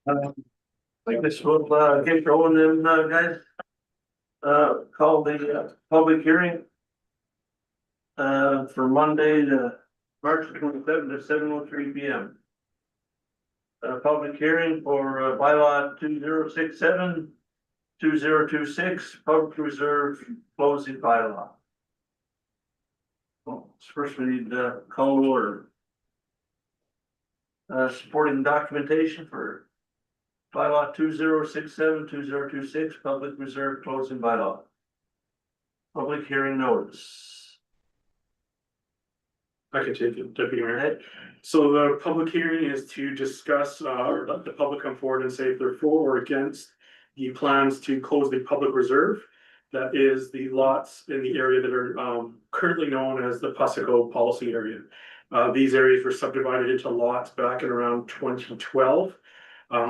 I guess we'll get going then, guys. Call the public hearing for Monday, March 27th at 7:03 p.m. Public hearing for bylaw 2067, 2026, public reserve closing bylaw. Well, first we need call to order. Supporting documentation for bylaw 2067, 2026, public reserve closing bylaw. Public hearing notice. I can take it, Deputy Mayor. So the public hearing is to discuss, or let the public come forward and say if they're for or against the plans to close the public reserve. That is the lots in the area that are currently known as the Passico policy area. These areas were subdivided into lots back in around 2012.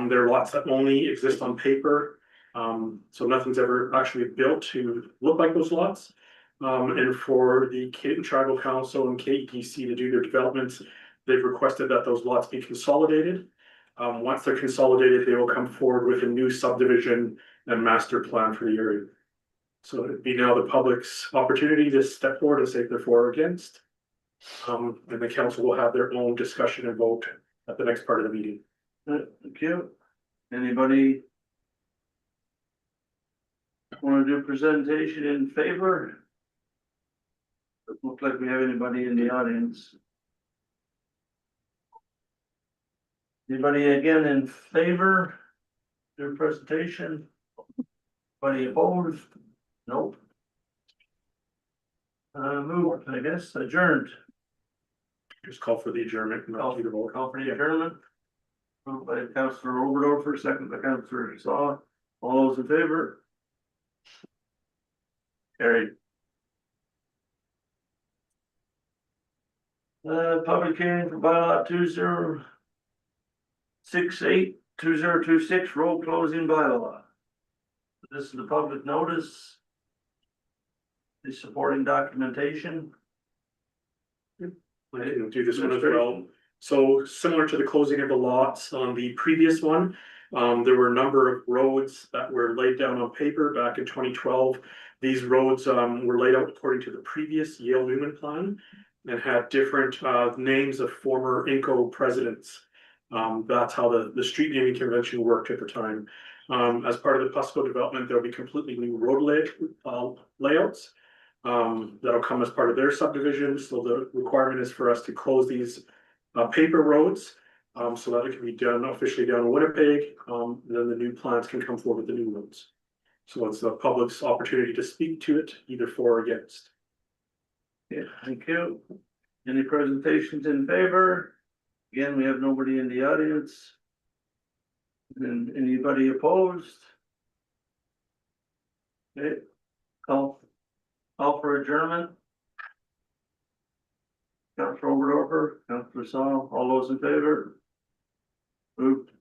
They're lots that only exist on paper. So nothing's ever actually built to look like those lots. And for the Tribal Council and KETC to do their developments, they've requested that those lots be consolidated. Once they're consolidated, they will come forward with a new subdivision and master plan for the area. So it'd be now the public's opportunity to step forward and say if they're for or against. And the council will have their own discussion and vote at the next part of the meeting. Thank you. Anybody want to do a presentation in favor? Doesn't look like we have anybody in the audience. Anybody again in favor? Do a presentation? Anybody opposed? Nope. Moved, I guess, adjourned. Just call for the adjournment. Call for the adjournment. Moved by Councillor Oberdorfer, second by Councillor Saw. All those in favor? Carried. Public hearing for bylaw 2068, 2026, road closing bylaw. This is the public notice. The supporting documentation. I can do this one as well. So similar to the closing of the lots on the previous one, there were a number of roads that were laid down on paper back in 2012. These roads were laid out according to the previous Yale Newman plan and had different names of former INCO presidents. That's how the street naming convention worked at the time. As part of the Passico development, there'll be completely new road layouts. That'll come as part of their subdivision. So the requirement is for us to close these paper roads so that it can be done officially down in Winnipeg. Then the new plans can come forward with the new roads. So it's the public's opportunity to speak to it, either for or against. Yeah, thank you. Any presentations in favor? Again, we have nobody in the audience. And anybody opposed? Okay, call for adjournment. Councillor Oberdorfer, Councillor Saul, all those in favor? Moved.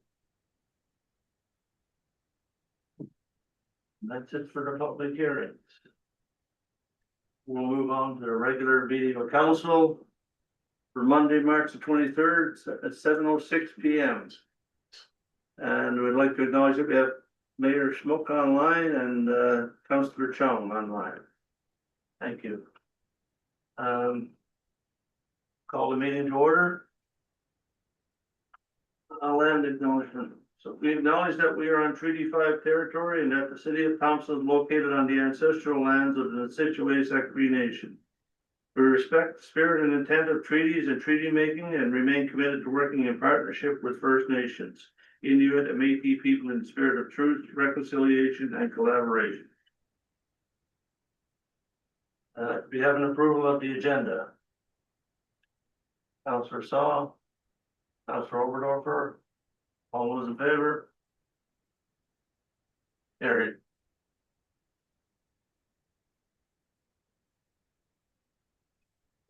That's it for the public hearings. We'll move on to the regular meeting of council for Monday, March the 23rd at 7:06 p.m. And we'd like to acknowledge that we have Mayor Schmuck online and Councillor Chung online. Thank you. Call the meeting to order. Land acknowledgement. So we acknowledge that we are on Treaty 5 territory and that the city of Thompson is located on the ancestral lands of the Scituate Cree Nation. We respect the spirit and intent of treaties and treaty making and remain committed to working in partnership with First Nations, Inuit and Métis people in the spirit of truth, reconciliation, and collaboration. We have an approval of the agenda. Councillor Saw, Councillor Oberdorfer, all those in favor? Carried.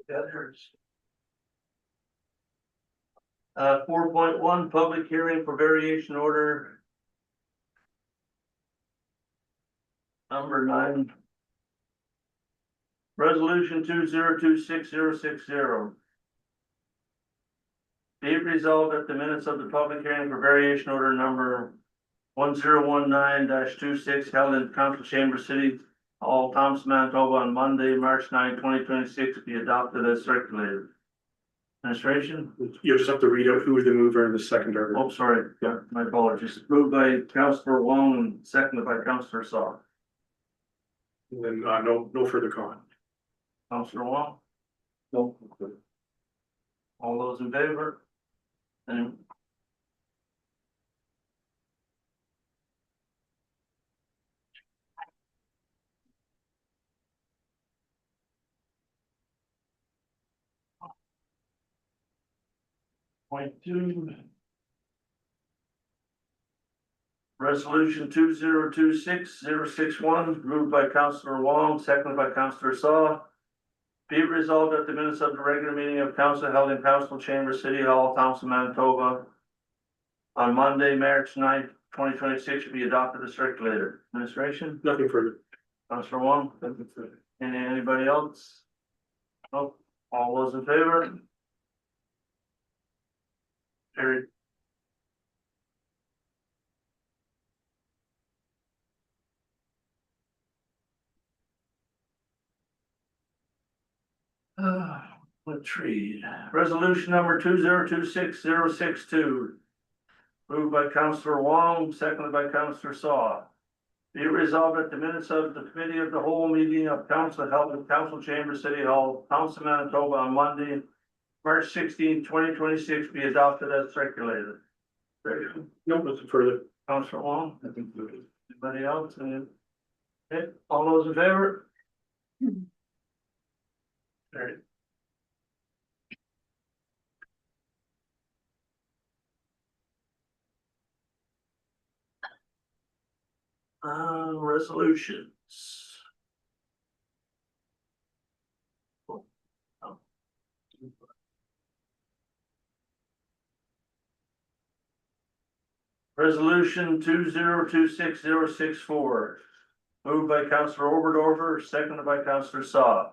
That hurts. 4.1 public hearing for variation order number 9. Resolution 2026-060. Be it resolved that the minutes of the public hearing for variation order number 1019-26 held in Council Chamber City Hall, Thompson, Manitoba on Monday, March 9, 2026 be adopted as circulated. Administration? You'll just have to read out who is the mover and the seconder. Oh, sorry, yeah, my apologies. Moved by Councillor Wong and seconded by Councillor Saw. And then, no further comment. Councillor Wong? No. All those in favor? And point two. Resolution 2026-061, moved by Councillor Wong, seconded by Councillor Saw. Be it resolved that the minutes of the regular meeting of council held in Council Chamber City Hall, Thompson, Manitoba on Monday, March 9th, 2026 be adopted as circulated. Administration? Nothing further. Councillor Wong? Anybody else? No. All those in favor? Carried. Let's read. Resolution number 2026-062. Moved by Councillor Wong, seconded by Councillor Saw. Be it resolved that the minutes of the committee of the whole meeting of council held in Council Chamber City Hall, Thompson, Manitoba on Monday, March 16, 2026 be adopted as circulated. No, nothing further. Councillor Wong? Anybody else? Okay, all those in favor? Carried. Resolutions. Resolution 2026-064. Moved by Councillor Oberdorfer, seconded by Councillor Saw.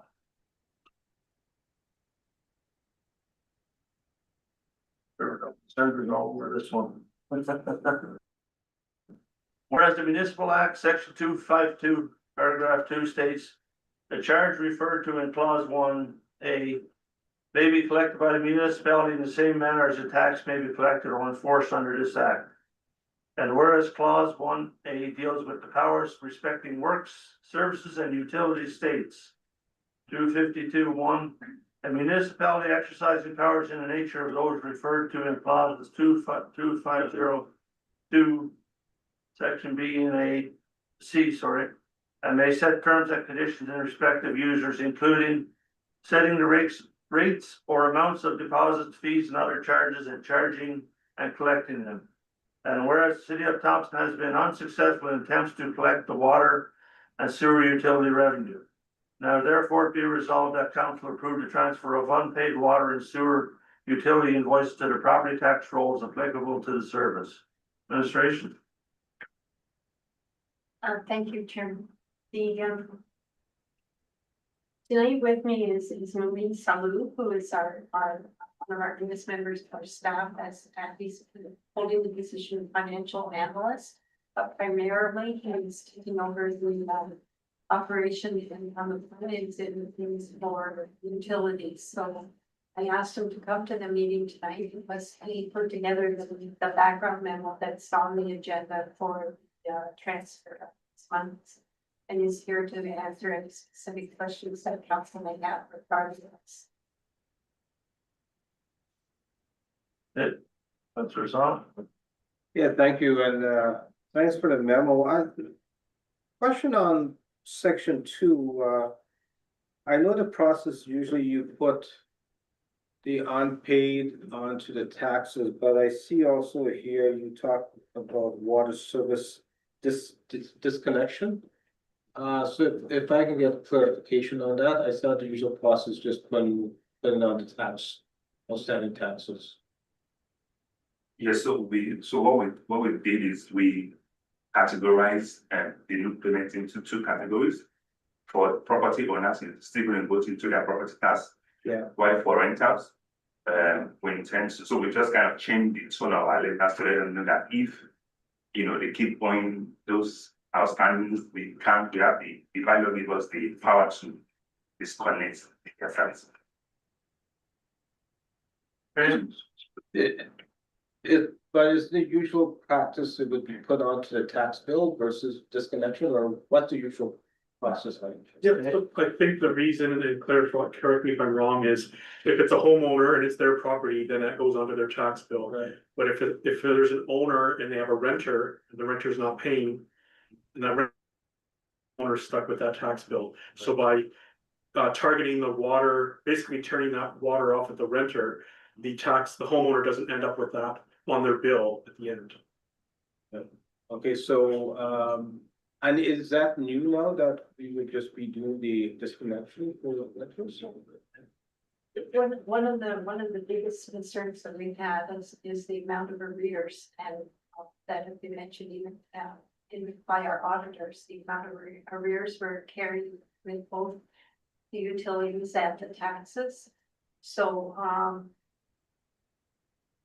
There we go. Center's all over this one. Whereas the Municipal Act, Section 252, Paragraph 2 states, the charge referred to in Clause 1A may be collected by the municipality in the same manner as a tax may be collected or enforced under this act. And whereas Clause 1A deals with the powers respecting works, services, and utilities states, 252(1), a municipality exercising powers in the nature of those referred to in clauses 2502, Section B and A, C, and may set terms and conditions in respect of users, including setting the rates or amounts of deposits, fees, and other charges, and charging and collecting them. And whereas the City of Thompson has been unsuccessful in attempts to collect the water and sewer utility revenue. Now therefore be resolved that council approve the transfer of unpaid water and sewer utility invoices to the property tax rolls applicable to the service. Administration. Thank you, Chairman. Tonight with me is Maureen Salou, who is one of our newest members of our staff as at least holding the position of financial analyst, but primarily he's taking over the operation and on the finance and things for utilities. So I asked him to come to the meeting tonight because he put together the background memo that's on the agenda for transfer of this month, and is here to answer any specific questions that council may have regarding this. That's resolved. Yeah, thank you, and thanks for the memo. Question on section 2. I know the process, usually you put the unpaid onto the taxes, but I see also here you talk about water service disconnection. So if I can get clarification on that, I thought the usual process just putting on the tax, outstanding taxes. Yes, so what we did is we categorized the new payment into two categories. For property owners, it's still going to go into their property tax. Yeah. While for rentals, we intend to, so we just kind of change the tone of our letters to let them know that if, they keep owing those outstandings, we have the value give us the power to disconnect the service. And But is the usual practice it would be put onto the tax bill versus disconnection, or what's the usual process like? Yeah, so I think the reason, and correct me if I'm wrong, is if it's a homeowner and it's their property, then that goes onto their tax bill. Right. But if there's an owner and they have a renter, and the renter's not paying, and that owner's stuck with that tax bill. So by targeting the water, basically turning that water off at the renter, the homeowner doesn't end up with that on their bill at the end. Okay, so, and is that new now that we would just be doing the disconnection for the letters? One of the biggest concerns that we've had is the amount of arrears and that have been mentioned even by our auditors, the amount of arrears were carried with both the utilities and the taxes. So,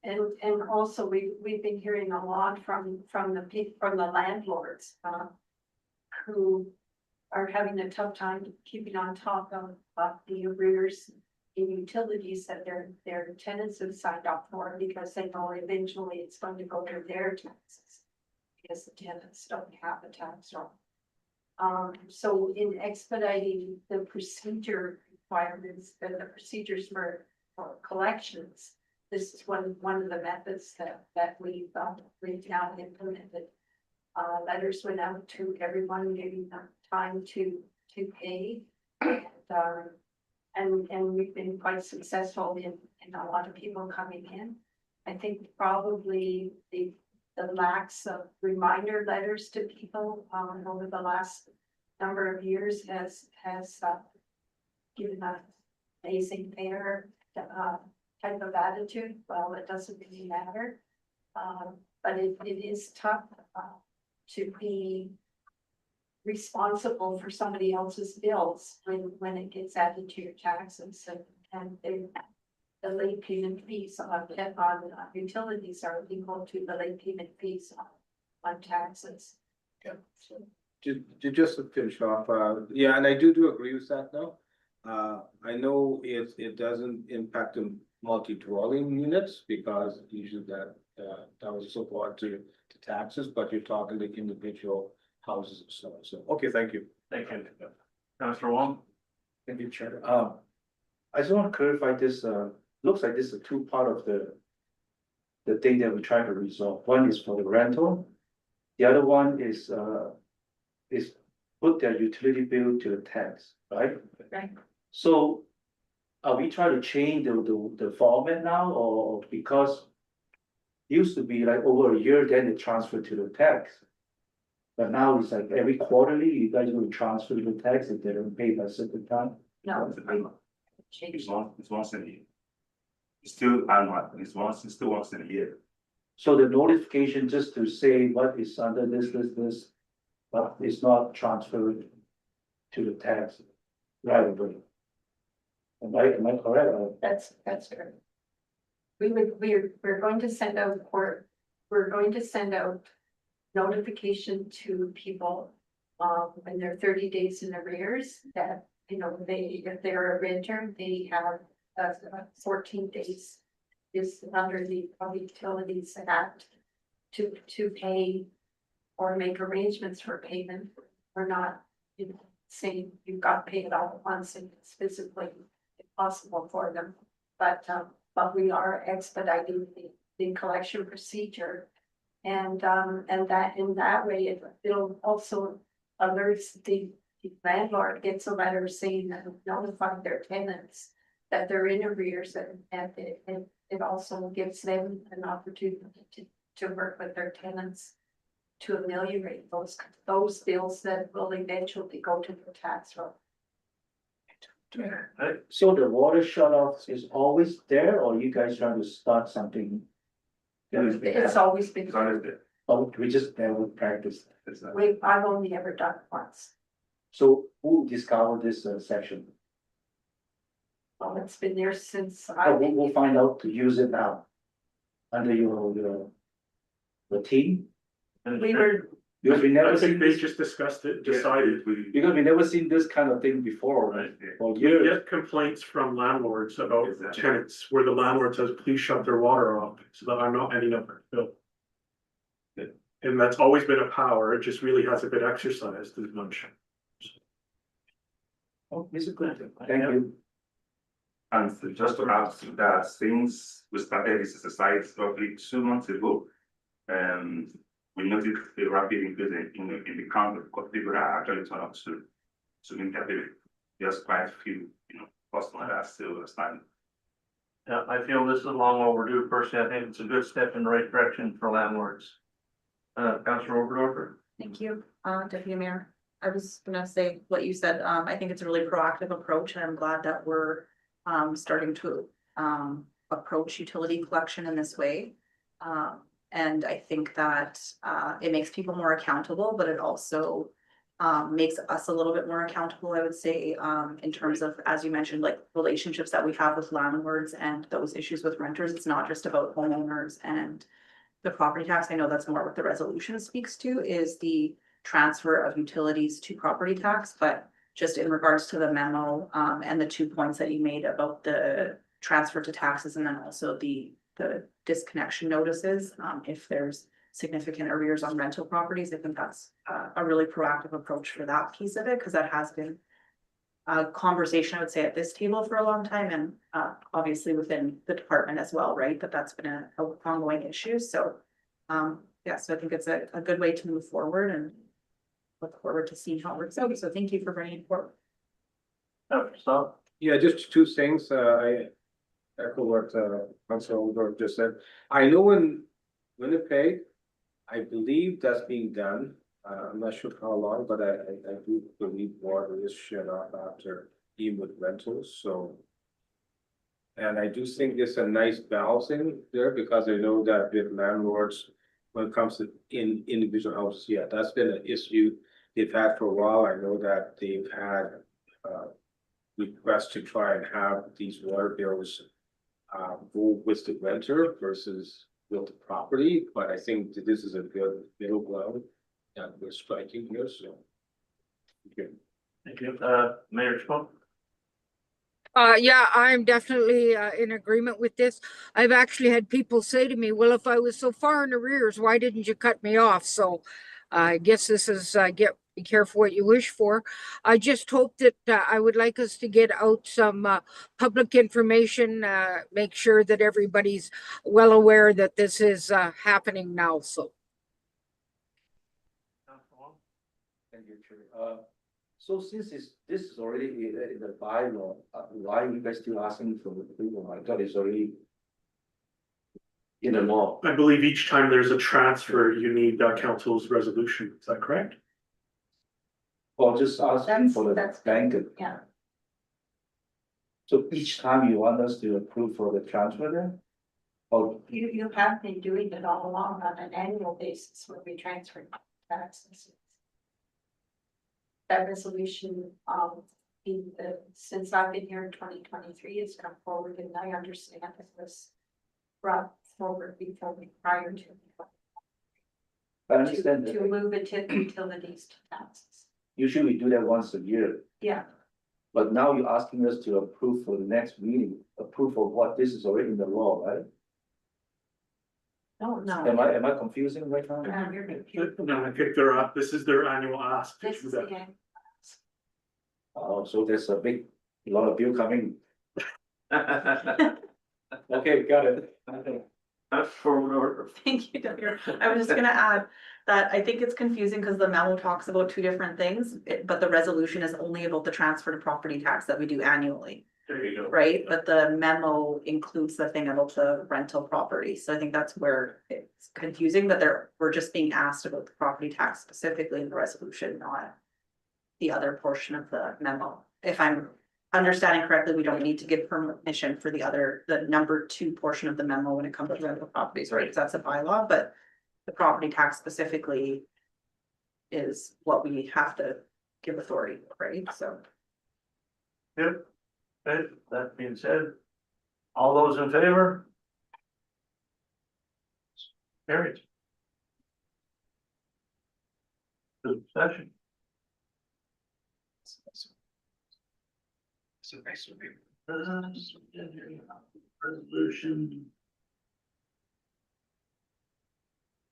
and also we've been hearing a lot from the landlords, who are having a tough time keeping on top of the arrears in utilities that their tenants have signed up for, because they know eventually it's going to go to their taxes, because the tenants don't have a tax roll. So in expediting the procedure requirements and the procedures for collections, this is one of the methods that we've now implemented. Letters went out to everyone, giving them time to pay, and we've been quite successful in a lot of people coming in. I think probably the lacks of reminder letters to people over the last number of years has given an amazing payer type of attitude. Well, it doesn't really matter, but it is tough to be responsible for somebody else's bills when it gets added to your taxes, and the late payment fees on utilities are equal to the late payment fees on taxes. Yeah. So, just to finish off, yeah, and I do agree with that now. I know it doesn't impact the multi-dwelling units, because usually that was so far to taxes, but you're talking the individual houses and so on. So, okay, thank you. thank you. Councillor Wong? Thank you, Chair. I just want to clarify this, looks like this is a two-part of the thing that we're trying to resolve. One is for the rental. The other one is put their utility bill to the tax, right? Right. So are we trying to change the format now, or because it used to be like over a year, then it transferred to the tax? But now it's like every quarterly, you guys will transfer the tax if they don't pay by a certain time? No, It's once in a year. It's still annual, it's still once in a year. So the notification just to say what is under this, but it's not transferred to the tax right away. Am I correct? that's correct. We're going to send out notification to people when they're 30 days in arrears, that if they're a renter, they have 14 days is under the Public Utilities Act to pay or make arrangements for payment. We're not saying you've got to pay it all at once, and it's physically impossible for them, but we are expediting the collection procedure. And that in that way, it'll also alerts the landlord, gets a letter saying that notifying their tenants that they're in arrears, and it also gives them an opportunity to work with their tenants to ameliorate those bills that will eventually go to the tax roll. So the water shut off is always there, or you guys trying to start something? It's always been, It's always there. Oh, we just never practiced. I've only ever done it once. So who discovered this section? Well, it's been there since Oh, I've we'll, been. we'll find out to use it now. Under your team, We were, because we I never think seen they this, just discussed it, decided. because we never seen this kind of thing before, Right. for We years. get complaints from landlords about Exactly. tenants where the landlord says, please shut their water off so that I'm not ending up with a bill. And that's always been a power, it just really hasn't been exercised as much. Oh, this is good, thank you. And so just to add to that, since we started this exercise roughly 2 months ago, we noticed a rapid increase in the count of people that are actually turn up to interview. There's quite a few, customers that are still standing. Yeah, I feel this is long overdue. Personally, I think it's a good step in the right direction for landlords. Councilor Oberdorfer? Thank you, Deputy Mayor. I was gonna say what you said. I think it's a really proactive approach, and I'm glad that we're starting to approach utility collection in this way. And I think that it makes people more accountable, but it also makes us a little bit more accountable, I would say, in terms of, as you mentioned, like relationships that we have with landlords and those issues with renters. It's not just about homeowners and the property tax. I know that's more what the resolution speaks to, is the transfer of utilities to property tax, but just in regards to the memo, and the 2 points that you made about the transfer to taxes and then also the disconnection notices, if there's significant arrears on rental properties, I think that's a really proactive approach for that piece of it, because that has been a conversation, I would say, at this table for a long time, and obviously within the department as well, right? But that's been a ongoing issue. So yeah, so I think it's a good way to move forward and look forward to seeing how it works out. So thank you for bringing it forward. So, Yeah, just two things, I echo what, Councilor Oldorf just said. I know in Winnipeg, I believe that's being done. I'm not sure how long, but I do believe water is shut off after even with rentals, so. And I do think there's a nice balancing there, because I know that with landlords, when it comes to individual houses, yeah, that's been an issue they've had for a while. I know that they've had requests to try and have these water bills go with the renter versus with the property, but I think that this is a good middle ground that we're striking here, so. Okay. thank you. Mayor Schmo? Yeah, I'm definitely in agreement with this. I've actually had people say to me, well, if I was so far in arrears, why didn't you cut me off? So I guess this is be careful what you wish for. I just hope that I would like us to get out some public information, make sure that everybody's well aware that this is happening now. So. Thank you, Chair. So since this is already in the bylaw, why are you guys still asking for approval? I thought it's already in the law. I believe each time there's a transfer, you need council's resolution, is that correct? Or just asking for the That's- blanket. yeah, So each time you want us to approve for the transfer then? Or you have been doing it all along on an annual basis when we transfer taxes. That resolution, since I've been here in 2023, has come forward, and I understand it was brought forward prior to. I understand To that move it to utilities to taxes. usually we do that once a year, Yeah, but now you're asking us to approve for the next meeting, approve of what this is already in the law, right? no, no. Am I confusing right now? You're confused. No, I think this is their annual ask to This do is that. the end. Oh, so there's a lot of bill coming. Okay, got it. That's forward order. Thank you, Doctor. I was just gonna add that I think it's confusing because the memo talks about two different things, but the resolution is only about the transfer to property tax that we do annually, There you go. right? But the memo includes the thing about the rental property, so I think that's where it's confusing, but we're just being asked about the property tax specifically in the resolution, not the other portion of the memo. If I'm understanding correctly, we don't need to give permission for the number 2 portion of the memo when it comes to rental properties, right? Because that's a bylaw, but the property tax specifically is what we have to give authority, right? So. Yep. Okay, that being said, all those in favor? Carried. Good session. Resolution.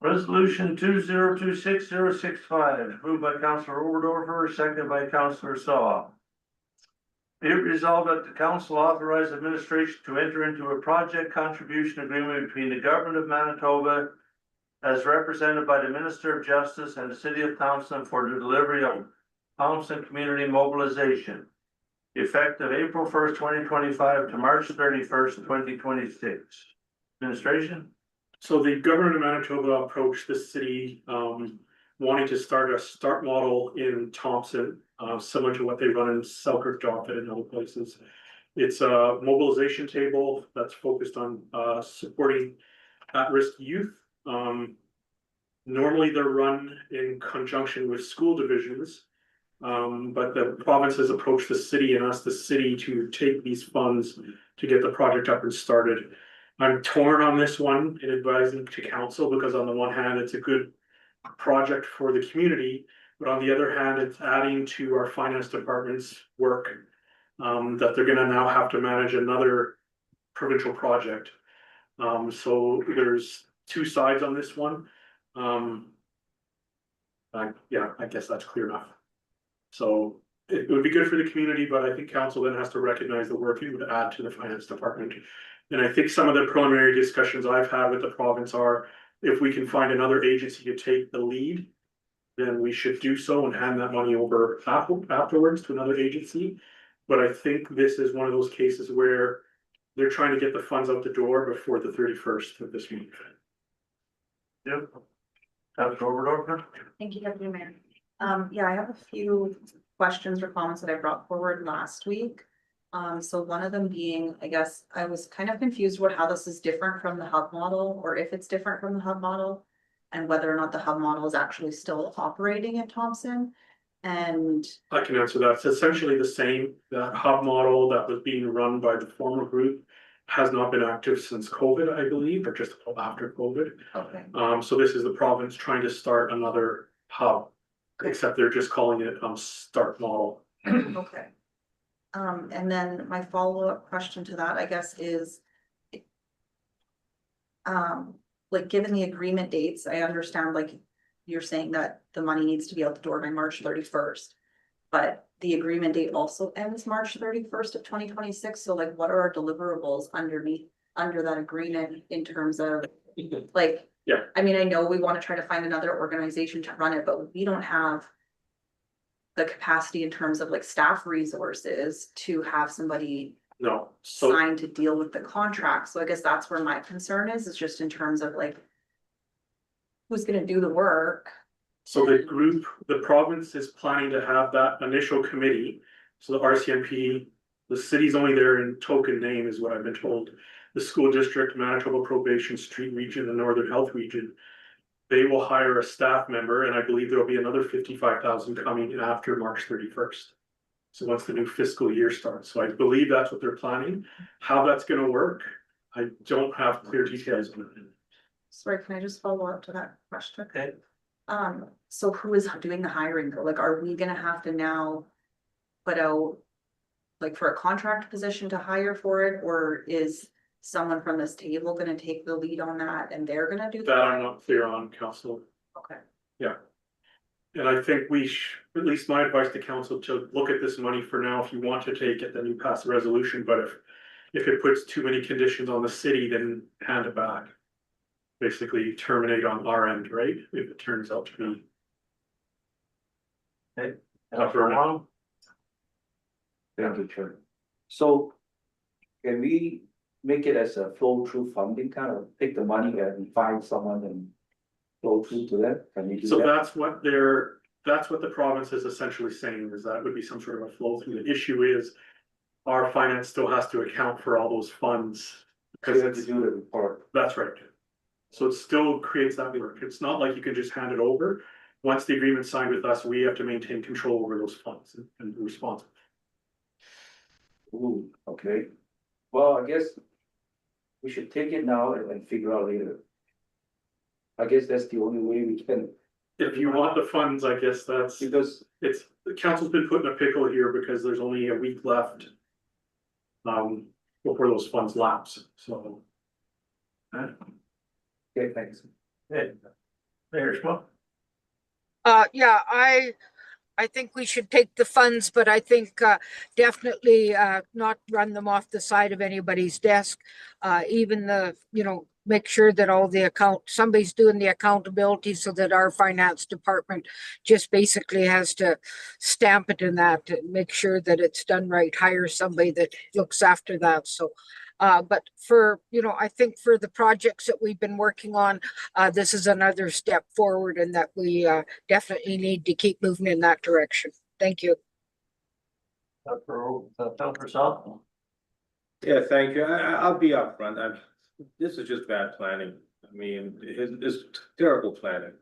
Resolution 2026-065, moved by Councillor Overdorfer, seconded by Councillor Saw. Be it resolved that the council authorize administration to enter into a project contribution agreement between the government of Manitoba as represented by the Minister of Justice and the City of Thompson for the delivery of Thompson Community Mobilization, effective April 1st, 2025 to March 31st, 2026. Administration? So the government of Manitoba approached the city, wanting to start a start model in Thompson, similar to what they run in Selkirk, Dauphin and other places. It's a mobilization table that's focused on, supporting at-risk youth. Normally they're run in conjunction with school divisions. But the province has approached the city and asked the city to take these funds to get the project up and started. I'm torn on this one in advising to council because on the one hand, it's a good project for the community, but on the other hand, it's adding to our finance department's work, that they're gonna now have to manage another provincial project. So there's two sides on this one. Yeah, I guess that's clear enough. So it would be good for the community, but I think council then has to recognize the work it would add to the finance department. And I think some of the preliminary discussions I've had with the province are, if we can find another agency to take the lead, then we should do so and hand that money over afterwards to another agency. But I think this is one of those cases where they're trying to get the funds out the door before the 31st of this month. Yep. Councillor Overdorfer? Thank you, Deputy Mayor. Yeah, I have a few questions or comments that I brought forward last week. So one of them being, I guess, I was kind of confused about how this is different from the hub model, or if it's different from the hub model, and whether or not the hub model is actually still operating in Thompson. And I can answer that. It's essentially the same. That hub model that was being run by the former group has not been active since COVID, I believe, or just after COVID. okay, So this is the province trying to start another hub, except they're just calling it start model. okay. And then my follow-up question to that, I guess, is like, given the agreement dates, I understand, like, you're saying that the money needs to be out the door by March 31st. But the agreement date also ends March 31st of 2026. So like, what are our deliverables under that agreement in terms of, like, Yeah. I mean, I know we want to try to find another organization to run it, but we don't have the capacity in terms of like staff resources to have somebody No, so signed to deal with the contract. So I guess that's where my concern is just in terms of like, who's gonna do the work? the province is planning to have that initial committee. So the RCMP, the city's only there in token name is what I've been told. The school district, Manitoba Probation Street Region, the Northern Health Region. They will hire a staff member, and I believe there'll be another 55,000 coming after March 31st. So once the new fiscal year starts, so I believe that's what they're planning. How that's gonna work, I don't have clear details on it. Sorry, can I just follow up to that question? Okay. So who is doing the hiring? Like, are we gonna have to now put out like for a contract position to hire for it, or is someone from this table gonna take the lead on that and they're gonna do That I'm not clear on, council. Okay, And I think at least my advice to council, to look at this money for now. If you want to take it, then you pass the resolution, but if it puts too many conditions on the city, then hand it back. Basically terminate on our end, right? If it turns out to be. Councillor Wong? Thank you, Chair. So can we make it as a flow through funding, kind of take the money and find someone and flow through to them? Can we do So that? that's what the province is essentially saying, is that would be some sort of a flow through. The issue is our finance still has to account for all those funds. Because we have to do the report. That's right. So it still creates that work. It's not like you can just hand it over. Once the agreement's signed with us, we have to maintain control over those funds and be responsible. Ooh, okay. Well, I guess we should take it now and figure out later. I guess that's the only way we can, If you want the funds, I guess that's, because it's, the council's been put in a pickle here because there's only a week left. Before those funds lapse, so. okay, thanks. Mayor Schmo? Yeah, I think we should take the funds, but I think definitely not run them off the side of anybody's desk. Even make sure that all the somebody's doing the accountability so that our finance department just basically has to stamp it in that and make sure that it's done right, hire somebody that looks after that. So but for, I think for the projects that we've been working on, this is another step forward and that we definitely need to keep moving in that direction. Thank you. Councilor South? Yeah, thank you. I'll be upfront. This is just bad planning. I mean, it's terrible planning.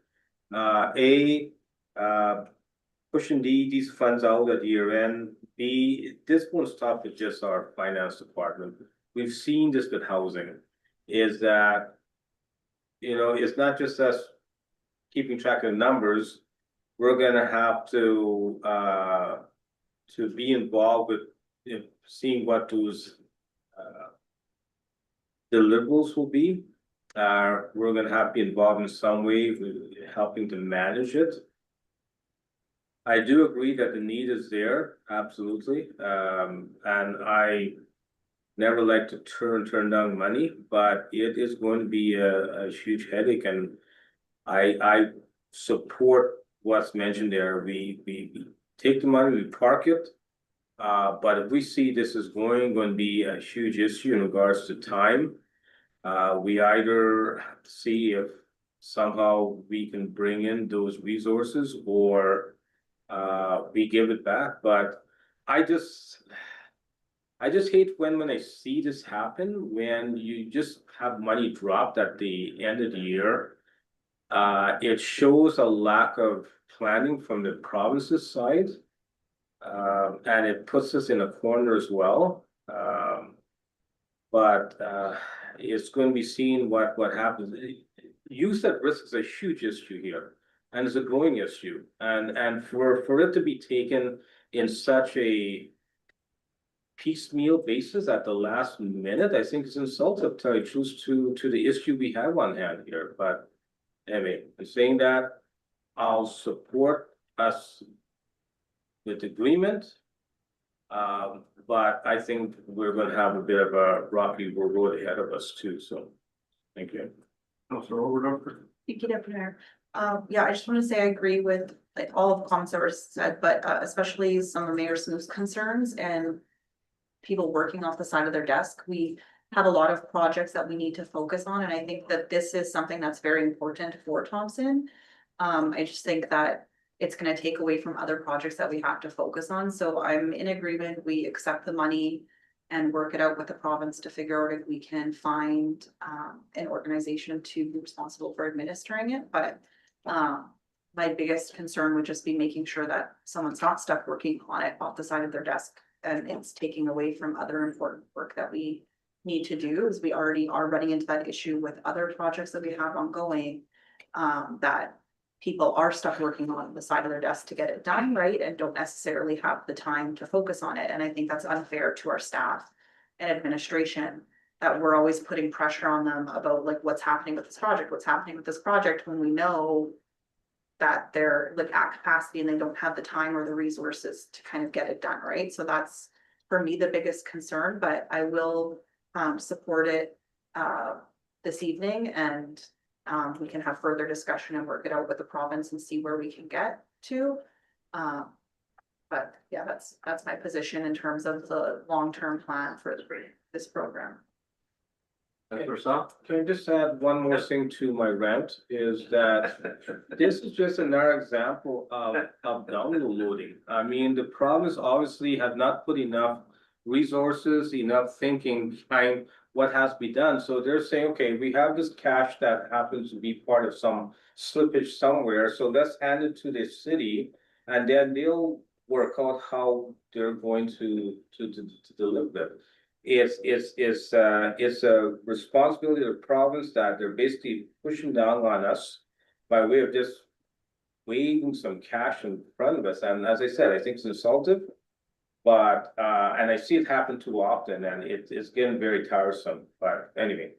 Pushing these funds out at year end. B, this won't stop with just our finance department. We've seen this with housing, is that, it's not just us keeping track of numbers. We're gonna have to be involved with seeing what those deliverables will be. We're gonna have to be involved in some way with helping to manage it. I do agree that the need is there, absolutely. And I never like to turn down money, but it is going to be a huge headache, and I support what's mentioned there. We take the money, we park it. But if we see this is going to be a huge issue in regards to time, we either see if somehow we can bring in those resources or we give it back. But I just hate when I see this happen, when you just have money dropped at the end of the year. It shows a lack of planning from the province's side. And it puts us in a corner as well. But it's going to be seen what happens. Youth at risk is a huge issue here, and it's a growing issue. And for it to be taken in such a piecemeal basis at the last minute, I think is insulting to the issue we have on hand here. But anyway, in saying that, I'll support us with agreement. But I think we're gonna have a bit of a rocky road ahead of us too, so, thank you. Councilor Overdorfer? Thank you, Deputy Mayor. Yeah, I just want to say I agree with like all of the comments that were said, but especially some of Mayor Smooth's concerns and people working off the side of their desk. We have a lot of projects that we need to focus on, and I think that this is something that's very important for Thompson. I just think that it's gonna take away from other projects that we have to focus on. So I'm in agreement, we accept the money and work it out with the province to figure out if we can find an organization to be responsible for administering it. But my biggest concern would just be making sure that someone's not stuck working on it off the side of their desk and it's taking away from other important work that we need to do, as we already are running into that issue with other projects that we have ongoing, that people are stuck working on the side of their desk to get it done, right? And don't necessarily have the time to focus on it. And I think that's unfair to our staff and administration, that we're always putting pressure on them about like what's happening with this project, when we know that they're like at capacity and they don't have the time or the resources to kind of get it done, right? So that's for me the biggest concern, but I will support it this evening, and we can have further discussion and work it out with the province and see where we can get to. But yeah, that's my position in terms of the long-term plan for this program. Councilor South? Can I just add one more thing to my rant, is that this is just another example of downloading. I mean, the province obviously have not put enough resources, enough thinking behind what has to be done. So they're saying, okay, we have this cash that happens to be part of some slippage somewhere, so let's hand it to the city, and then they'll work out how they're going to deliver it. It's a responsibility of the province that they're basically pushing down on us by way of just waving some cash in front of us, and as I said, I think it's insultive. But, and I see it happen too often, and it's getting very tiresome, but anyway,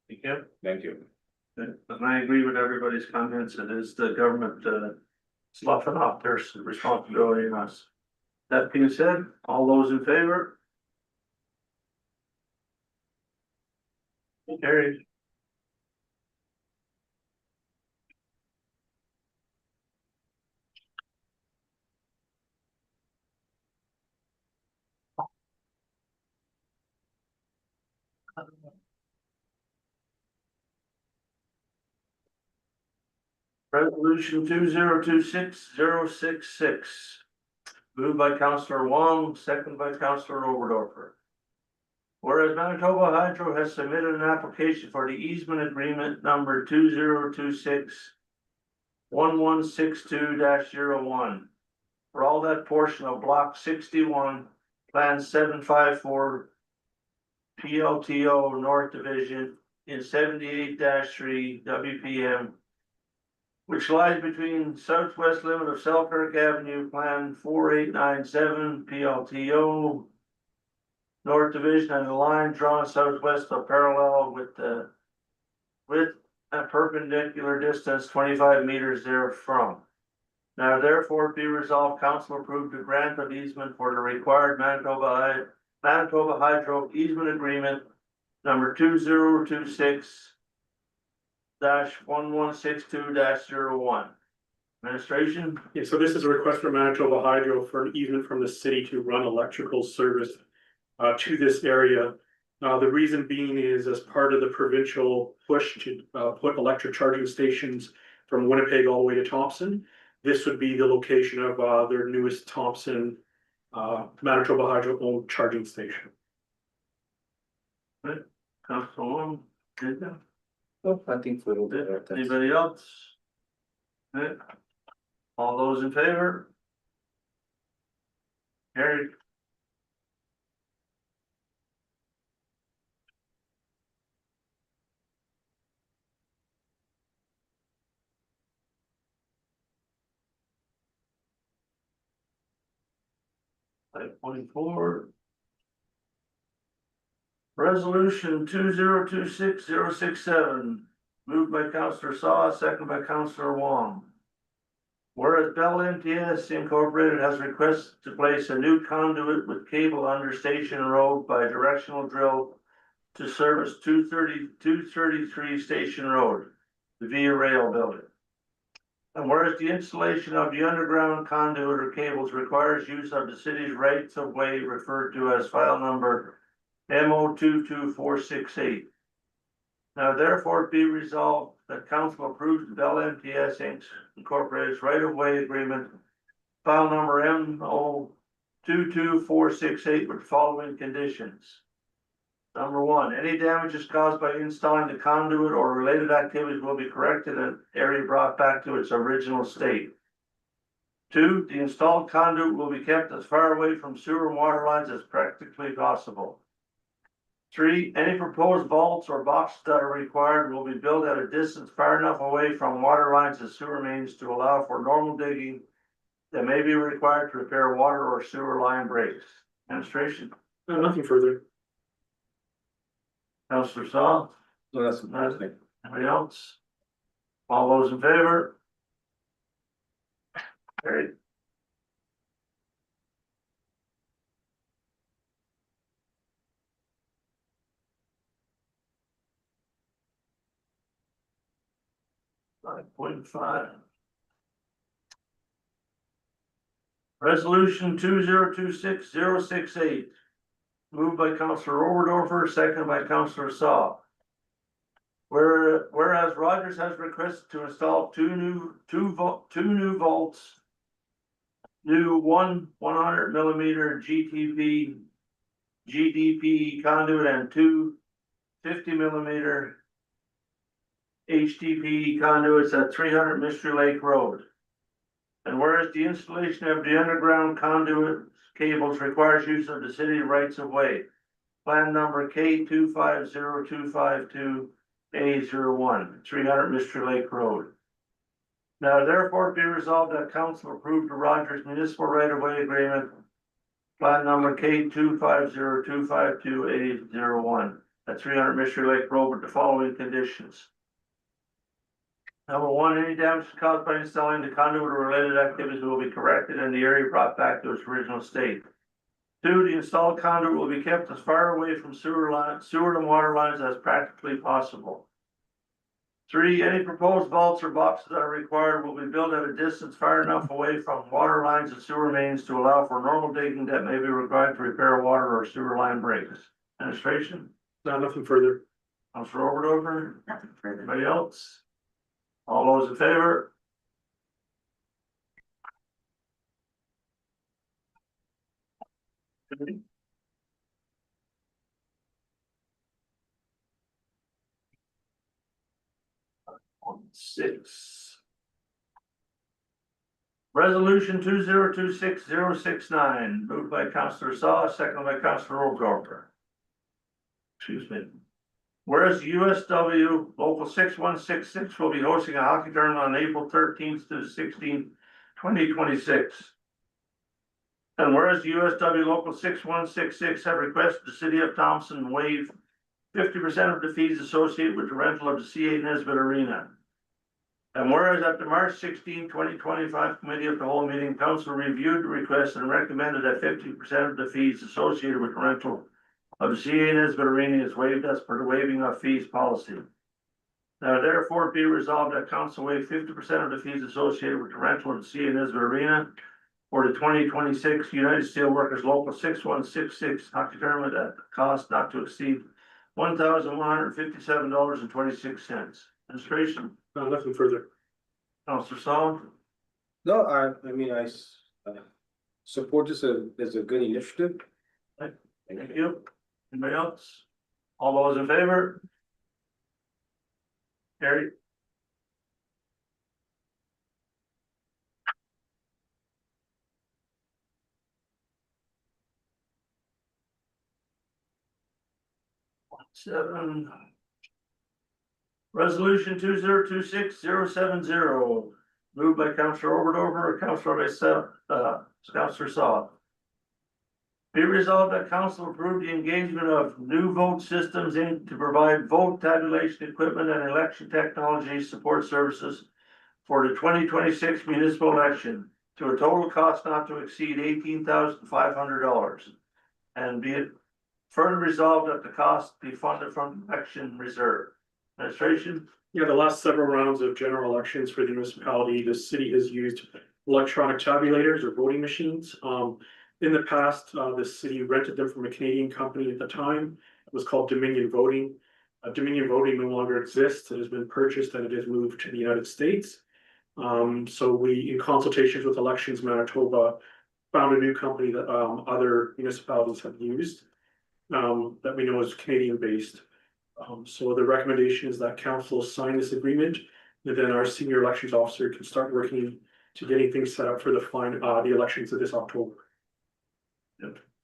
Thank you. thank you. And I agree with everybody's comments. It is the government, sloughing off their responsibility on us. That being said, all those in favor? Carried. Resolution 2026-066. Moved by Councillor Wong, second by Councillor Overdorfer. Whereas Manitoba Hydro has submitted an application for the easement agreement number 2026-1162-01 for all that portion of block 61, plan 754 PLTO North Division in 78-3 WPM, which lies between southwest limit of Selkirk Avenue, plan 4897 PLTO North Division, and the line drawn southwest of parallel with a perpendicular distance 25 meters therefrom. Now therefore be resolved, council approved a grant of easement for the required Manitoba Hydro easement agreement number 2026-1162-01. Administration? Yeah, so this is a request from Manitoba Hydro for an easement from the city to run electrical service to this area. The reason being is as part of the provincial push to put electric charging stations from Winnipeg all the way to Thompson. This would be the location of their newest Thompson Manitoba Hydro owned charging station. Council one, I think for that. anybody else? Okay. All those in favor? Carried. Five point four. Resolution 2026-067, moved by Councillor Saw, second by Councillor Wong. Whereas Bell MTS Incorporated has requested to place a new conduit with cable under Station Road by directional drill to service 233 Station Road, the Via Rail building. And whereas the installation of the underground conduit or cables requires use of the city's rights of way referred to as file number MO 22468. Now therefore be resolved that council approves the Bell MTS Incorporated's right-of-way agreement, file number MO 22468 with following conditions. Number one, any damages caused by installing the conduit or related activities will be corrected and area brought back to its original state. Two, the installed conduit will be kept as far away from sewer and water lines as practically possible. Three, any proposed vaults or boxes that are required will be built at a distance far enough away from water lines and sewer mains to allow for normal digging that may be required to repair water or sewer line breaks. Administration? No, nothing further. Councillor Saul? So that's fantastic. Anybody else? All those in favor? Carried. Five point five. Resolution 2026-068. Moved by Councillor Overdorfer, seconded by Councillor Saw. Whereas Rogers has requested to install two new vaults, new 100 millimeter GDP conduit and two 50 millimeter HDPE conduits at 300 Mystery Lake Road. And whereas the installation of the underground conduit cables requires use of the city rights of way. Plan number K 250-252A01, 300 Mystery Lake Road. Now therefore be resolved that council approved the Rogers Municipal Right of Way Agreement. Plan number K 250-252A01 at 300 Mystery Lake Road with the following conditions. Number one, any damage caused by installing the conduit or related activities will be corrected and the area brought back to its original state. Two, the installed conduit will be kept as far away from sewer and water lines as practically possible. Three, any proposed vaults or boxes that are required will be built at a distance far enough away from water lines and sewer mains to allow for normal digging that may be required to repair water or sewer line breaks. Administration? No, nothing further. Councilor Overdover? Nothing further. Anybody else? All those in favor? On 6. Resolution 2026-069, moved by Councilor Saw, seconded by Councilor Overdover. Excuse me. Whereas USW Local 6166 will be hosting a hockey tournament on April 13th to 16th, 2026. And whereas USW Local 6166 have requested the city of Thompson waive 50% of the fees associated with the rental of the CA Nesbitt Arena. And whereas at the March 16, 2025 Committee of the Whole Meeting, Council reviewed the request and recommended that 50% of the fees associated with the rental of the CA Nesbitt Arena is waived as per the waiving of fees policy. Now therefore be resolved that council waive 50% of the fees associated with the rental of the CA Nesbitt Arena for the 2026 United Steelworkers Local 6166 hockey tournament at a cost not to exceed $1,157.26. Administration? No, nothing further. Councilor Saul? No, I mean, support this as a good initiative. Thank you. Anybody else? All those in favor? Carried. Seven. Resolution 2026-070, moved by Councilor Overdover, Councilor Saw. Be resolved that council approve the engagement of New Vote Systems Inc. to provide vote tabulation equipment and election technology support services for the 2026 municipal election to a total cost not to exceed $18,500. And be it further resolved that the cost be funded from election reserve. Administration? Yeah, the last several rounds of general elections for the municipality, the city has used electronic tabulators or voting machines. In the past, the city rented them from a Canadian company at the time. It was called Dominion Voting. Dominion Voting no longer exists. It has been purchased and it has moved to the United States. So we, in consultations with Elections Manitoba, found a new company that other municipalities have used that we know is Canadian based. So the recommendation is that council sign this agreement, and then our senior elections officer can start working to getting things set up for the elections of this October.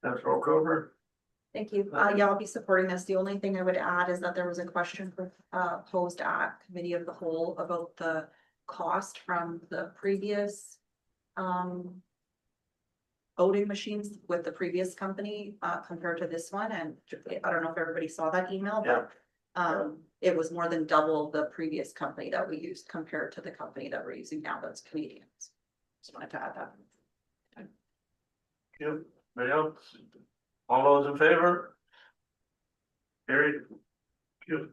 That's roll cover. Thank you. Yeah, I'll be supporting this. The only thing I would add is that there was a question posed at Committee of the Whole about the cost from the previous voting machines with the previous company compared to this one. And I don't know if everybody saw that email, but it was more than double the previous company that we used compared to the company that we're using now that's Canadian. Just wanted to add that. Yep. Anybody else? All those in favor? Carried. Yep.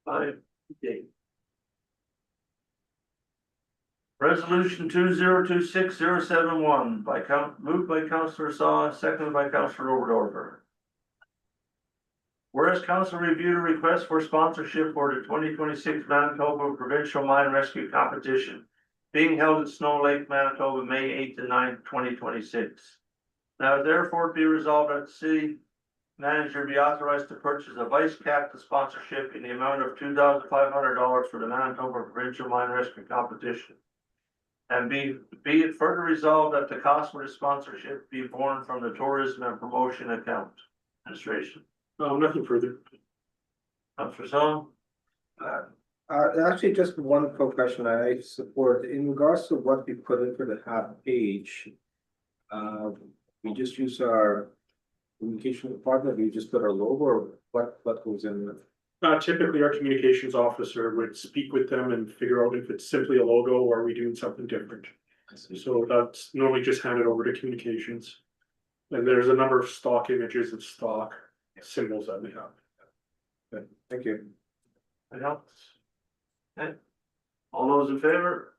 Five. Resolution 2026-071 moved by Councilor Saw, seconded by Councilor Overdover. Whereas council reviewed a request for sponsorship for the 2026 Manitoba Provincial Mine Rescue Competition being held at Snow Lake, Manitoba, May 8th to 9th, 2026. Now therefore be resolved that the city manager be authorized to purchase a vice captain sponsorship in the amount of $2,500 for the Manitoba Provincial Mine Rescue Competition. And be it further resolved that the cost for the sponsorship be borne from the tourism and promotion account. Administration. Nothing further. Councillor Song. Actually, just one quick question I support in regards to what we put in for the half page. We just use our communication department, we just put our logo, or what goes in there? Typically, our communications officer would speak with them and figure out if it's simply a logo or are we doing something different. So that's normally just handed over to communications. And there's a number of stock images and stock symbols that we have. Okay, thank you. That helps. Okay. All those in favor?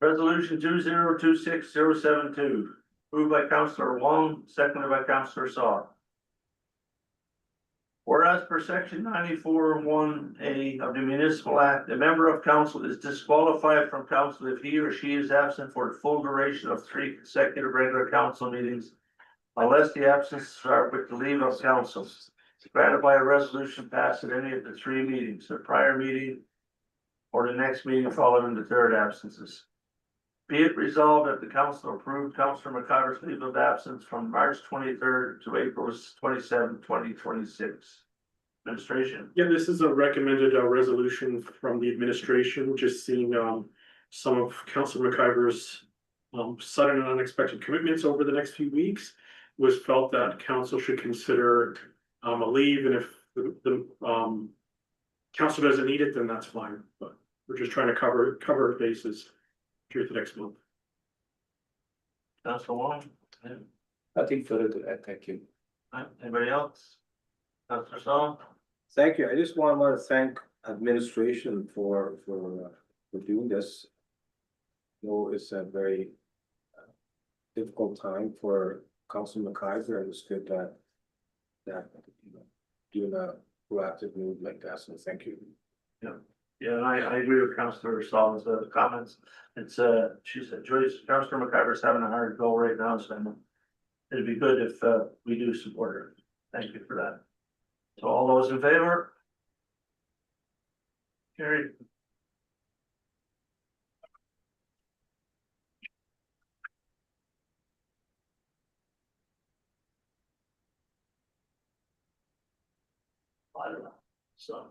Resolution 2026-072, moved by Councillor Wong, seconded by Councillor Saw. Whereas per section 94(1)(a) of the Municipal Act, a member of council is disqualified from council if he or she is absent for the full duration of 3 consecutive regular council meetings, unless the absences are with the leave of council, granted by a resolution passed at any of the 3 meetings, the prior meeting or the next meeting following the 3rd absences. Be it resolved that the council approved Councillor McIver's leave of absence from March 23rd to April 27th, 2026. Administration. Yeah, this is a recommended resolution from the administration, just seeing some of Councillor McIver's sudden and unexpected commitments over the next few weeks. Was felt that council should consider a leave, and if the council doesn't need it, then that's fine. But we're just trying to cover bases here the next month. Councillor Wong. Nothing further to add, thank you. Anybody else? Councillor Song. Thank you. I just want to thank administration for doing this. I know it's a very difficult time for Councilor McIver, and it's good that you know, doing a proactive move like that. So thank you. Yeah, and I agree with Councillor Song's comments. It's she said, Joyce, Councillor McIver's having a hard go right now, so it'd be good if we do support her. Thank you for that. So all those in favor? Carried. I don't know, so.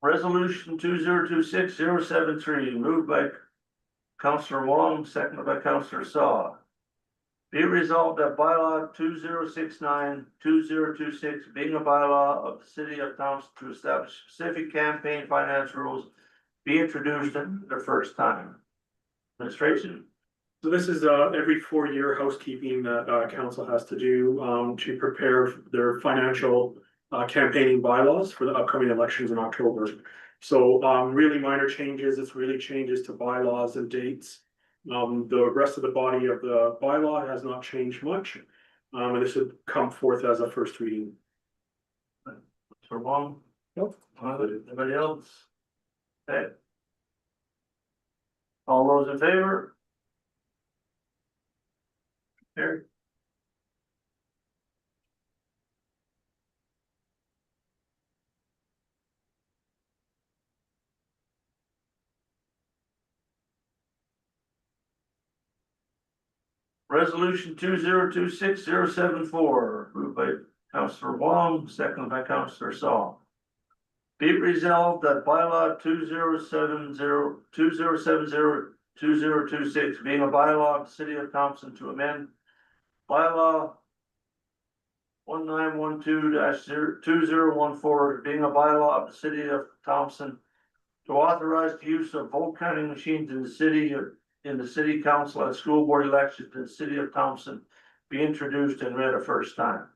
Resolution 2026-073, moved by Councillor Wong, seconded by Councillor Saw. Be it resolved that bylaw 2069-2026, being a bylaw of the city of Thompson to establish specific campaign finance rules, be introduced in the first time. Administration. So this is every 4-year housekeeping that council has to do to prepare their financial campaigning bylaws for the upcoming elections in October. So really minor changes, it's really changes to bylaws and dates. The rest of the body of the bylaw has not changed much. And this would come forth as a first reading. For Wong? Nope. Anybody else? Okay. All those in favor? Carried. Resolution 2026-074, moved by Councillor Wong, seconded by Councillor Saw. Be it resolved that bylaw 2070-2026, being a bylaw of the city of Thompson to amend bylaw 1912-2014, being a bylaw of the city of Thompson to authorize the use of vote counting machines in the city council and school board elections in the city of Thompson, be introduced and read a first time.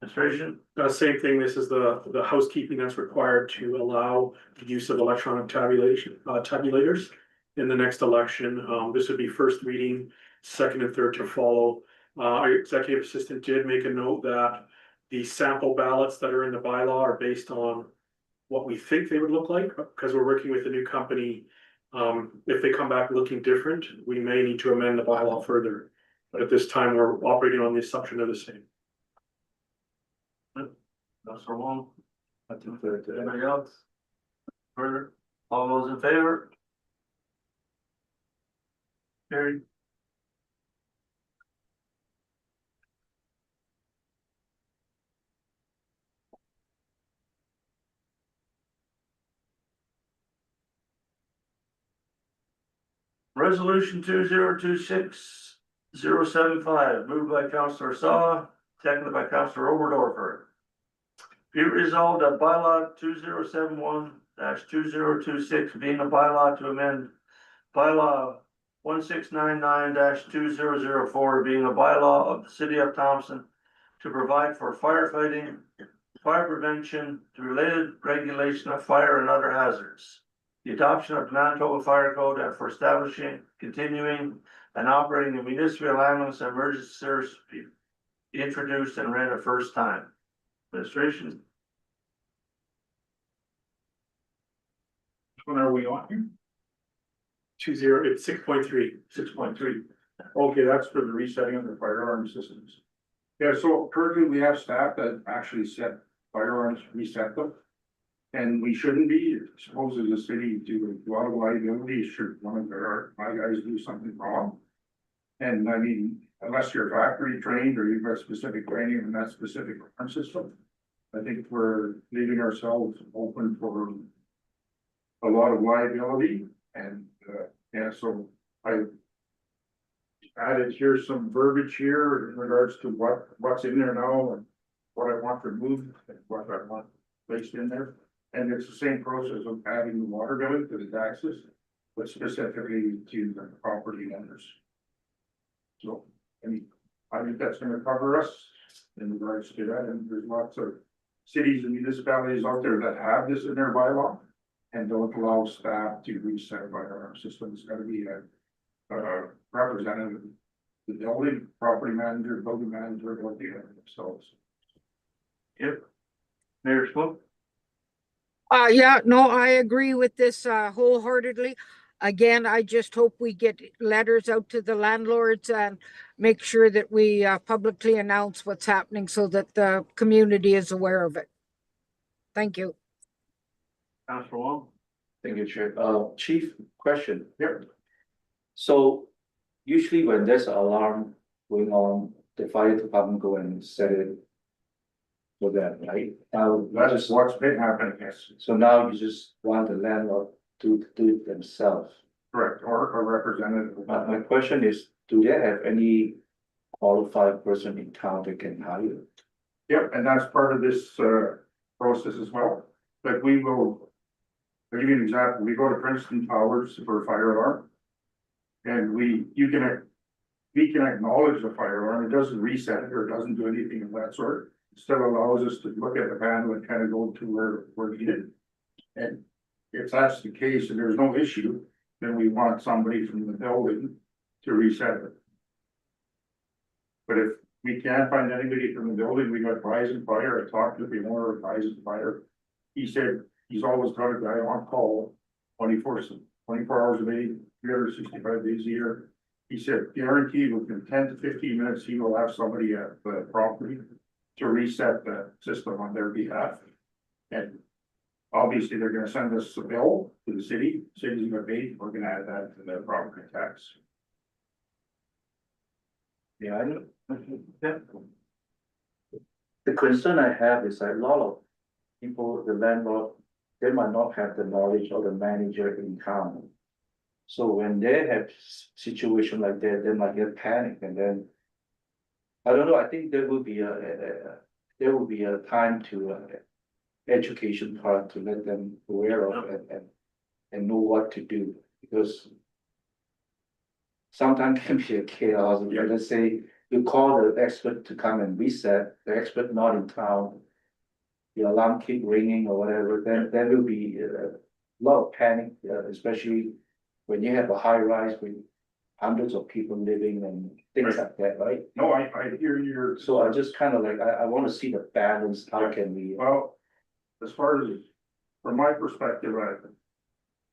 Administration, Same thing, this is the housekeeping that's required to allow the use of electronic tabulators in the next election. This would be first reading, second and third to follow. Our executive assistant did make a note that the sample ballots that are in the bylaw are based on what we think they would look like, because we're working with a new company. If they come back looking different, we may need to amend the bylaw further. But at this time, we're operating on the assumption they're the same. Councilor Wong, I think that, anybody else? Further, all those in favor? Carried. Resolution 2026-075, moved by Councilor Saw, seconded by Councilor Oberdorfer. Be it resolved that bylaw 2071-2026 being a bylaw to amend bylaw 1699-2004 being a bylaw of the city of Thompson to provide for firefighting, fire prevention, to related regulation of fire and other hazards. The adoption of the Manitoba Fire Code and for establishing, continuing, and operating a municipal ambulance and emergency service be introduced and read a first time. Administration. Which one are we on here? 20, it's 6.3. 6.3. Okay, that's for the resetting of the firearm systems. Yeah, so currently we have staff that actually set firearms, reset them. And we shouldn't be, suppose as a city do a lot of liability, should one of my guys do something wrong. And I mean, unless you're factory trained or you've got specific training in that specific alarm system. I think we're leaving ourselves open for a lot of liability and, yeah, so I added here some verbiage here in regards to what's in there now and what I want removed and what I want placed in there. And it's the same process of adding the water bill to the taxes, but specifically to the property owners. So, I mean, I think that's gonna cover us in regards to that, and there's lots of cities and municipalities out there that have this in their bylaw. And don't allow staff to reset firearm systems. It's gotta be a representative, the building, property manager, building manager, what they have themselves. Yep. Mayor Smoke. Yeah, no, I agree with this wholeheartedly. Again, I just hope we get letters out to the landlords and make sure that we publicly announce what's happening so that the community is aware of it. Thank you. Councilor Wong. thank you, Chair. Chief, question. Yep. So usually when there's an alarm going on, the fire department go and set it for that, right? Now, That is what's been happening, yes, so now you just want the landlord to do it themselves. correct, or a representative. My question is, do they have any qualified person in town that can hire? Yep, and that's part of this process as well, but we will. I'll give you an example, we go to Princeton Towers for a fire alarm. And we can acknowledge the fire alarm, it doesn't reset it or it doesn't do anything of that sort. It still allows us to look at the panel and kind of go to where we're needed. And if that's the case and there's no issue, then we want somebody from the building to reset it. But if we can't find anybody from the building, we got Rise and Fire, I talked to the owner of Rise and Fire. He said he's always got a guy on call 24 hours a day, 365 days a year. He said guaranteed within 10 to 15 minutes, he will have somebody at the property to reset the system on their behalf. And obviously, they're gonna send us a bill to the city, city's gonna pay, we're gonna add that to their property tax. Yeah, I know. The concern I have is that a lot of people, the landlord, they might not have the knowledge of the manager in town. So when they have situation like that, they might get panic and then. I don't know, I think there will be a time to education part to let them aware of and know what to do, because. Sometimes can be a chaos, let's say you call the expert to come and reset, the expert not in town. The alarm keep ringing or whatever, then there will be a lot of panic, especially when you have a high rise with hundreds of people living and things like that, right? No, I hear your. So I just kind of like, I wanna see the balance, how can we? Well, as far as, from my perspective,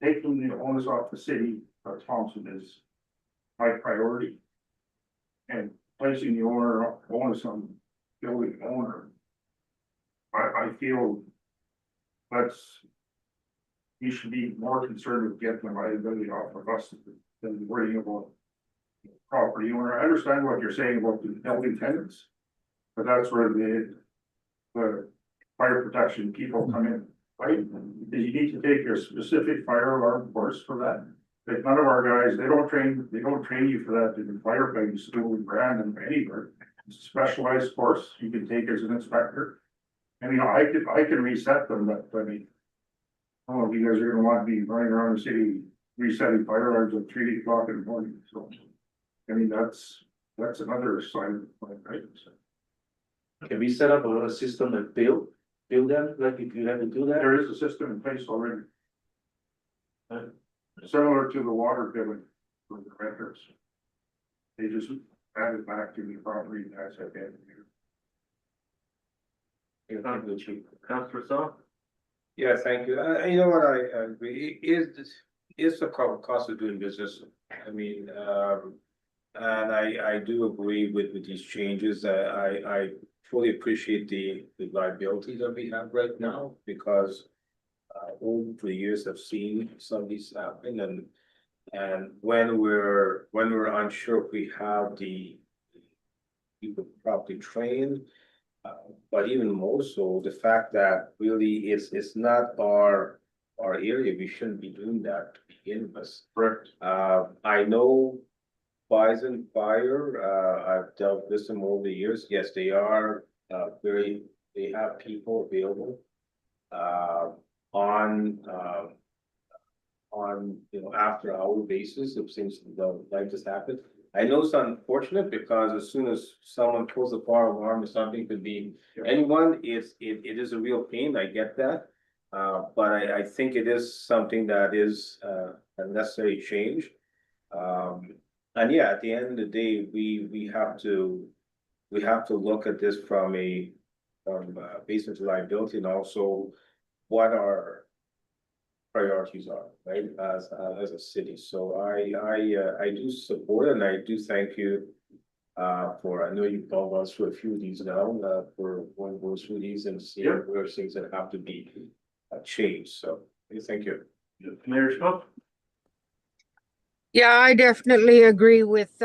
taking the onus off the city of Thompson is my priority. And placing the onus on building owner. I feel that's. You should be more concerned with getting the liability off of us than worrying about. Property owner, I understand what you're saying about the building tenants. But that's where the fire protection people come in, right? You need to take your specific fire alarm course for that. Like none of our guys, they don't train you for that in firefighting school in Brandon or anywhere. It's a specialized course you can take as an inspector. I mean, I can reset them, but I mean. I don't know if you guys are gonna want to be running around the city resetting fire alarms at 3 o'clock in the morning, so. I mean, that's another side of the point, right? Can we set up a system that build them, like if you have to do that? There is a system in place already. Similar to the water billing for the renters. They just add it back to the property tax at the end of the year. Councillor Saw? Yeah, thank you. You know what, I agree, is the cost of doing business. I mean, and I do agree with these changes. I fully appreciate the liability that we have right now because over the years I've seen some of these happen and when we're unsure if we have the people properly trained, but even more so the fact that really it's not our area, we shouldn't be doing that to begin with. Correct. I know Bison Fire, I've dealt with them over the years. Yes, they are they have people available on after hour basis if things like this happen. I know it's unfortunate because as soon as someone pulls a fire alarm or something, could be anyone, it is a real pain, I get that. But I think it is something that is a necessary change. And yeah, at the end of the day, we have to look at this from business liability and also what our priorities are, right, as a city. So I do support it and I do thank you for, I know you've gone us through a few of these now, for one goes through these and see where things that have to be changed. So thank you. Mayor Smoke? Yeah, I definitely agree with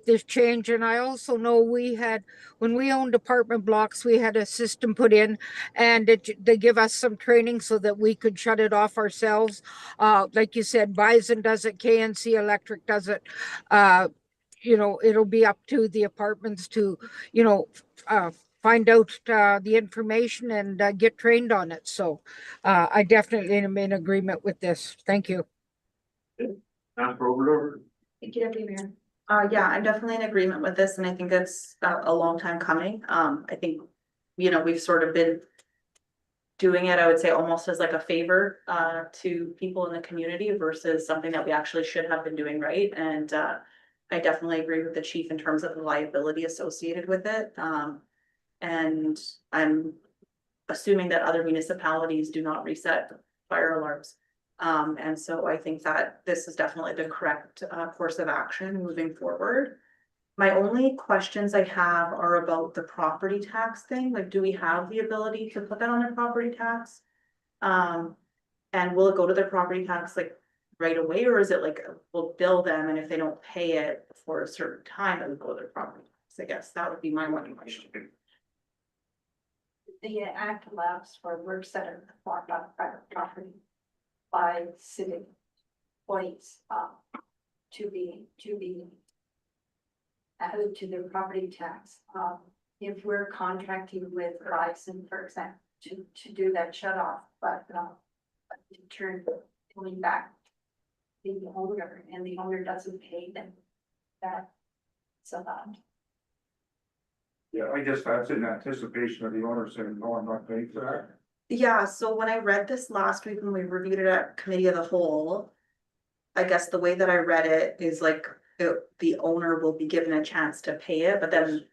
this change. And I also know when we owned apartment blocks, we had a system put in and they give us some training so that we could shut it off ourselves. Like you said, Bison does it, KNC Electric does it. It'll be up to the apartments to, find out the information and get trained on it. So I definitely am in agreement with this. Thank you. Councillor Overlover? Thank you, Deputy Mayor. Yeah, I'm definitely in agreement with this, and I think it's a long time coming. I think, we've sort of been doing it, I would say, almost as like a favor to people in the community versus something that we actually should have been doing right. And I definitely agree with the chief in terms of the liability associated with it. And I'm assuming that other municipalities do not reset fire alarms. And so I think that this is definitely the correct course of action moving forward. My only questions I have are about the property tax thing. Like, do we have the ability to put that on their property tax? And will it go to their property tax like right away, or is it like we'll bill them and if they don't pay it for a certain time, it would go to their property tax? I guess that would be my one question. The act allows for works that are performed on private property by city employees to be added to their property tax. If we're contracting with Verizon, for example, to do that shut off, but in turn going back the owner and the owner doesn't pay them, that's allowed. Yeah, I guess that's in anticipation of the owner saying, no, I'm not paying for that. Yeah, so when I read this last week when we reviewed it at committee of the whole. I guess the way that I read it is like, the owner will be given a chance to pay it, but then.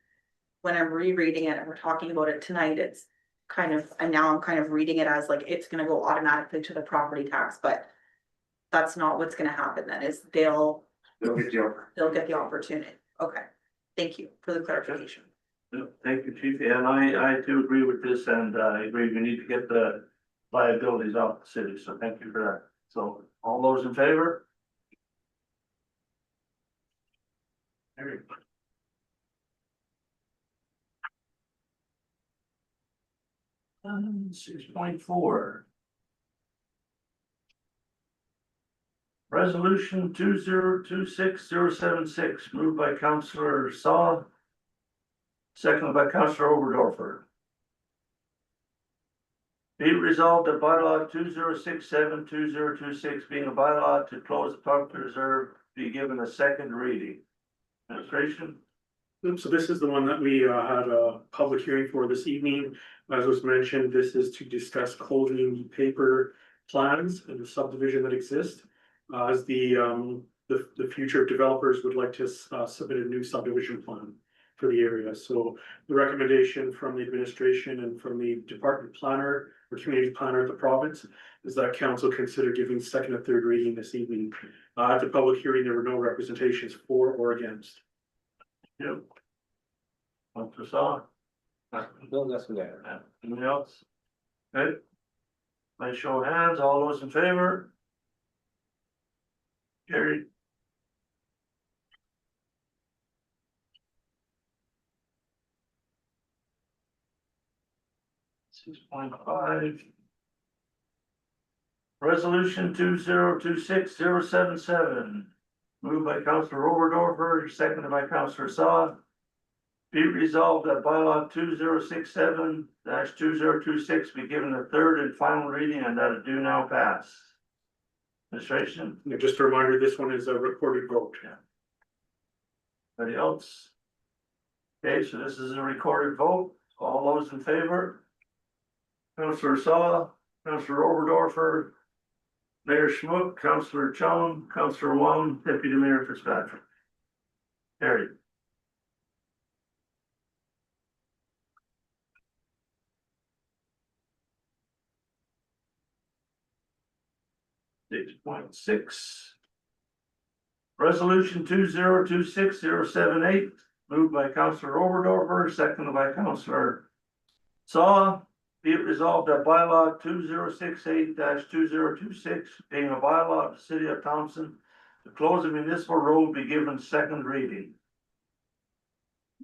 When I'm rereading it and we're talking about it tonight, it's kind of, and now I'm kind of reading it as like, it's gonna go automatically to the property tax, but. That's not what's gonna happen then, is they'll get the opportunity, okay, thank you for the clarification. Yeah, thank you, Chief. And I too agree with this, and I agree we need to get the liabilities off the city, so thank you for that. So all those in favor? Carried. 6.4. Resolution 2026-076, moved by Councillor Saw. Seconded by Councillor Oberdorfer. Be it resolved that bylaw 2067-2026 being a bylaw to close the public reserve be given a second reading. Administration? So this is the one that we had a public hearing for this evening. As was mentioned, this is to discuss closing paper plans and the subdivision that exist. As the future developers would like to submit a new subdivision plan for the area. So the recommendation from the administration and from the department planner or community planner at the province is that council consider giving second and third reading this evening. At the public hearing, there were no representations for or against. Yep. Councillor Saw? No, that's there. Anyone else? Okay. By show of hands, all those in favor? Carried. (6.5). Resolution 2026-077, moved by Councillor Oberdorfer, seconded by Councillor Saw. Be it resolved that bylaw 2067-2026 be given a third and final reading and that it do now pass. Administration? Just a reminder, this one is a recorded vote. Anybody else? Okay, so this is a recorded vote. All those in favor? Councillor Saw, Councillor Oberdorfer, Mayor Schmook, Councillor Chong, Councillor Wong, Deputy Mayor Fitzpatrick. Carried. (6.6). Resolution 2026-078, moved by Councillor Oberdorfer, seconded by Councillor Saw. Be it resolved that bylaw 2068-2026, being a bylaw of the city of Thompson, to close a municipal road be given second reading.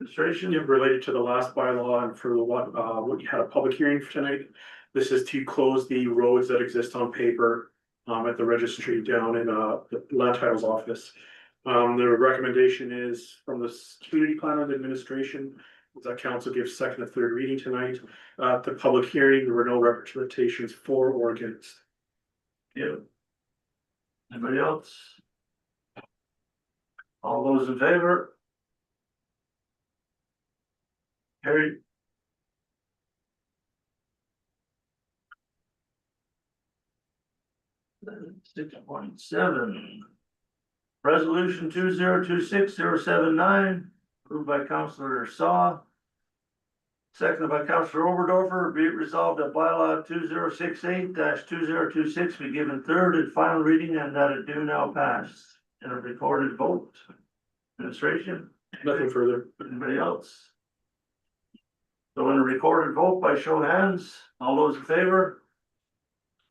Administration? Related to the last bylaw and for what you had a public hearing for tonight. This is to close the roads that exist on paper at the registry down in the land titles office. The recommendation is from the community planner and administration that council gives second and third reading tonight. The public hearing, there were no representations for or against. Yeah. Anybody else? All those in favor? Carried. (6.7). Resolution 2026-079, moved by Councillor Saw. Seconded by Councillor Oberdorfer. Be it resolved that bylaw 2068-2026 be given third and final reading and that it do now pass in a recorded vote. Administration? Nothing further. Anybody else? So in a recorded vote by show of hands, all those in favor?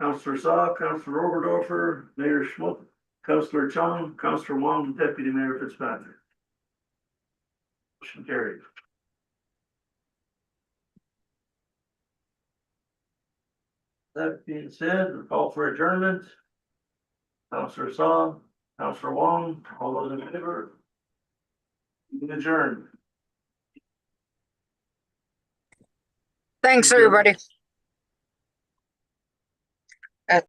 Councillor Saw, Councillor Oberdorfer, Mayor Schmook, Councillor Chong, Councillor Wong, Deputy Mayor Fitzpatrick. Motion carried. That being said, we call for adjournment. Councillor Saw, Councillor Wong, all those in favor? Adjourned. Thanks, everybody.